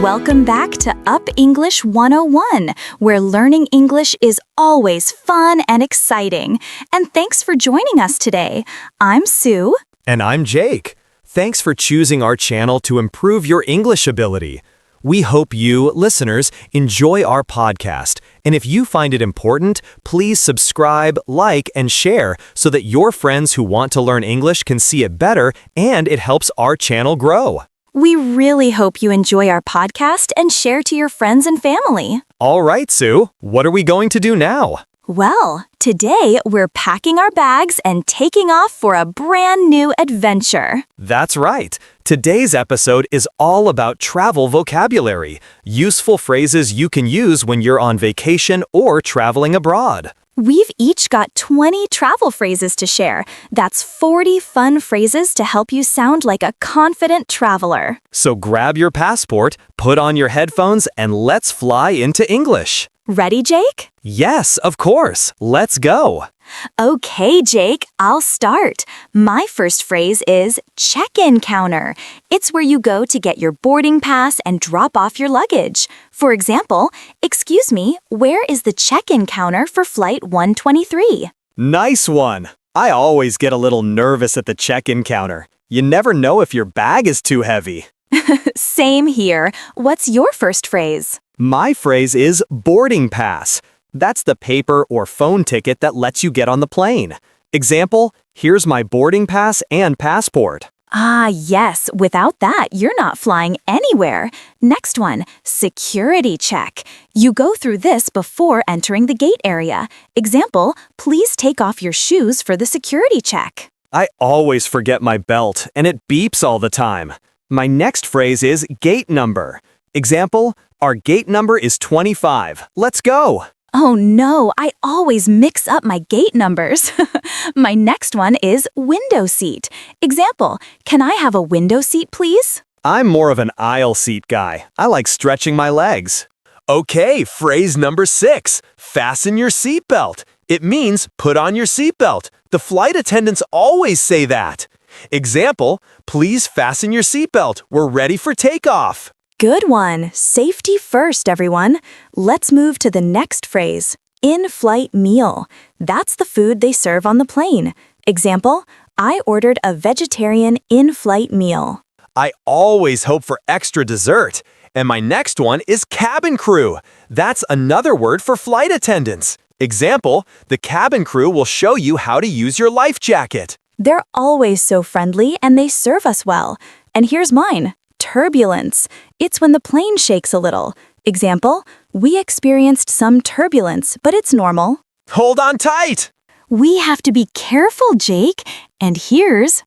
Welcome back to Up English 101, where learning English is always fun and exciting. And thanks for joining us today. I'm Sue. And I'm Jake. Thanks for choosing our channel to improve your English ability. We hope you, listeners, enjoy our podcast. And if you find it important, please subscribe, like, and share so that your friends who want to learn English can see it better and it helps our channel grow. We really hope you enjoy our podcast and share to your friends and family. All right, Sue, what are we going to do now? Well, today we're packing our bags and taking off for a brand new adventure. That's right. Today's episode is all about travel vocabulary, useful phrases you can use when you're on vacation or traveling abroad. We've each got 20 travel phrases to share. That's 40 fun phrases to help you sound like a confident traveler. So grab your passport, put on your headphones, and let's fly into English. Ready, Jake? Yes, of course. Let's go. Okay, Jake, I'll start. My first phrase is check-in counter. It's where you go to get your boarding pass and drop off your luggage. For example, excuse me, where is the check-in counter for flight 123? Nice one. I always get a little nervous at the check-in counter. You never know if your bag is too heavy. Same here. What's your first phrase? My phrase is boarding pass. That's the paper or phone ticket that lets you get on the plane. Example, here's my boarding pass and passport. Ah, yes. Without that, you're not flying anywhere. Next one, security check. You go through this before entering the gate area. Example, please take off your shoes for the security check. I always forget my belt, and it beeps all the time. My next phrase is gate number. Example, our gate number is 25. Let's go. Oh no, I always mix up my gate numbers. My next one is window seat. Example, can I have a window seat, please? I'm more of an aisle seat guy. I like stretching my legs. Okay, phrase number 6. Fasten your seatbelt. It means put on your seatbelt. The flight attendants always say that. Example, please fasten your seatbelt. We're ready for takeoff. Good one. Safety first, everyone. Let's move to the next phrase. In-flight meal. That's the food they serve on the plane. Example, I ordered a vegetarian in-flight meal. I always hope for extra dessert. And my next one is cabin crew. That's another word for flight attendants. Example, the cabin crew will show you how to use your life jacket. They're always so friendly and they serve us well. And here's mine. Turbulence. It's when the plane shakes a little. Example, we experienced some turbulence, but it's normal. Hold on tight. We have to be careful, Jake. And here's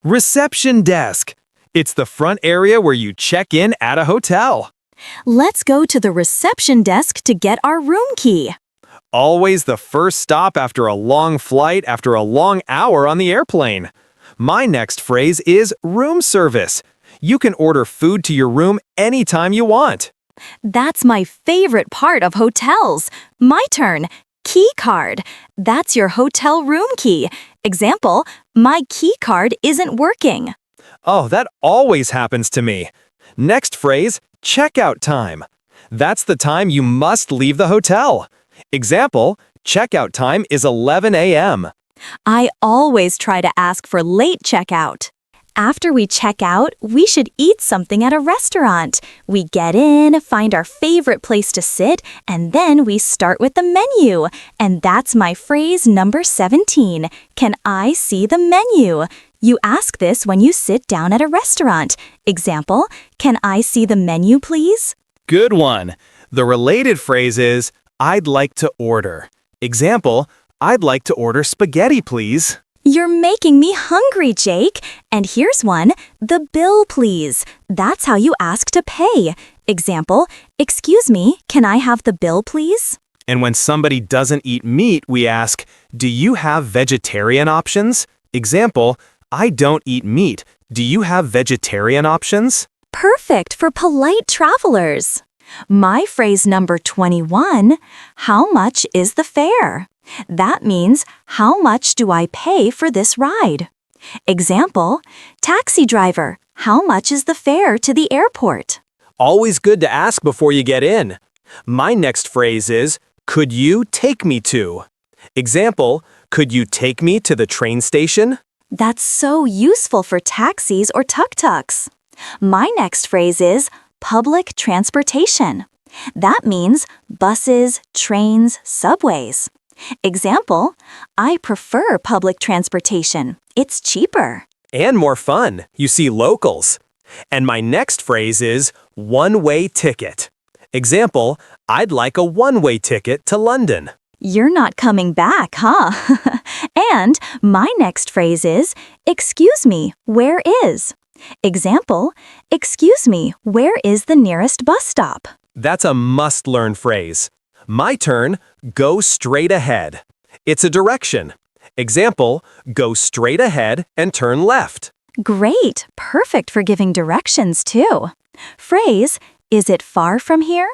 reception desk. It's the front area where you check in at a hotel. Let's go to the reception desk to get our room key. Always the first stop after a long flight, after a long hour on the airplane. My next phrase is room service. You can order food to your room anytime you want. That's my favorite part of hotels. My turn. Key card. That's your hotel room key. Example, my key card isn't working. Oh, that always happens to me. Next phrase, checkout time. That's the time you must leave the hotel. Example, checkout time is 11 a.m. I always try to ask for late checkout. After we check out, we should eat something at a restaurant. We get in, find our favorite place to sit, and then we start with the menu. And that's my phrase number 17. Can I see the menu? You ask this when you sit down at a restaurant. Example, can I see the menu, please? Good one. The related phrase is, I'd like to order. Example, I'd like to order spaghetti, please. You're making me hungry, Jake. And here's one, the bill, please. That's how you ask to pay. Example, excuse me, can I have the bill, please? And when somebody doesn't eat meat, we ask, do you have vegetarian options? Example, I don't eat meat. Do you have vegetarian options? Perfect for polite travelers. My phrase number 21, how much is the fare? That means, how much do I pay for this ride? Example, taxi driver, how much is the fare to the airport? Always good to ask before you get in. My next phrase is, could you take me to? Example, could you take me to the train station? That's so useful for taxis or tuk-tuks. My next phrase is public transportation. That means buses, trains, subways. Example, I prefer public transportation. It's cheaper. And more fun. You see locals. And my next phrase is one-way ticket. Example, I'd like a one-way ticket to London. You're not coming back, huh? And my next phrase is, excuse me, where is? Example, excuse me, where is the nearest bus stop? That's a must-learn phrase. My turn, go straight ahead. It's a direction. Example, go straight ahead and turn left. Great, perfect for giving directions too. Phrase, is it far from here?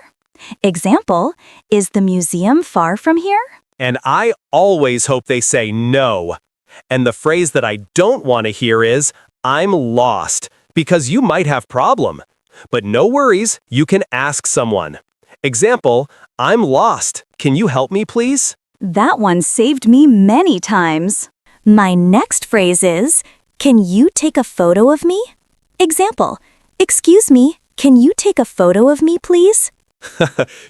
Example, is the museum far from here? And I always hope they say no. And the phrase that I don't want to hear is, I'm lost, because you might have problem. But no worries, you can ask someone. Example, I'm lost. Can you help me, please? That one saved me many times. My next phrase is, can you take a photo of me? Example, excuse me, can you take a photo of me, please?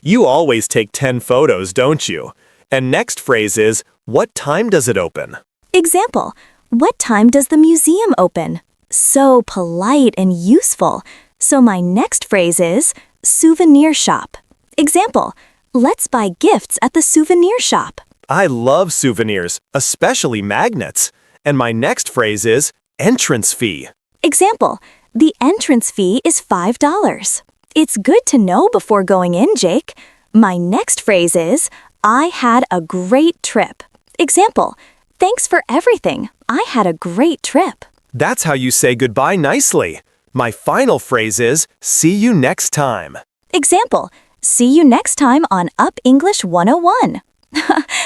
You always take 10 photos, don't you? And next phrase is, what time does it open? Example, what time does the museum open? So polite and useful. So my next phrase is, souvenir shop. Example, let's buy gifts at the souvenir shop. I love souvenirs, especially magnets. And my next phrase is, entrance fee. Example, the entrance fee is $5. It's good to know before going in, Jake. My next phrase is, I had a great trip. Example, thanks for everything. I had a great trip. That's how you say goodbye nicely. My final phrase is, see you next time. Example, see you next time on Up English 101.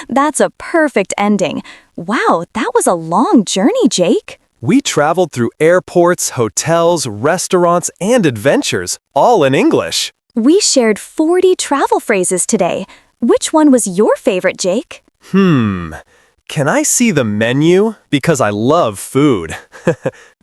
That's a perfect ending. Wow, that was a long journey, Jake. We traveled through airports, hotels, restaurants, and adventures, all in English. We shared 40 travel phrases today. Which one was your favorite, Jake? Can I see the menu? Because I love food.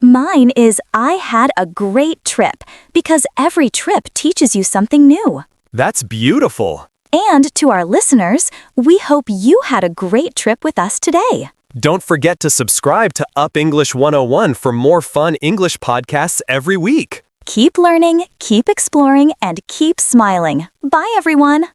Mine is I had a great trip, because every trip teaches you something new. That's beautiful. And to our listeners, we hope you had a great trip with us today. Don't forget to subscribe to Up English 101 for more fun English podcasts every week. Keep learning, keep exploring, and keep smiling. Bye, everyone.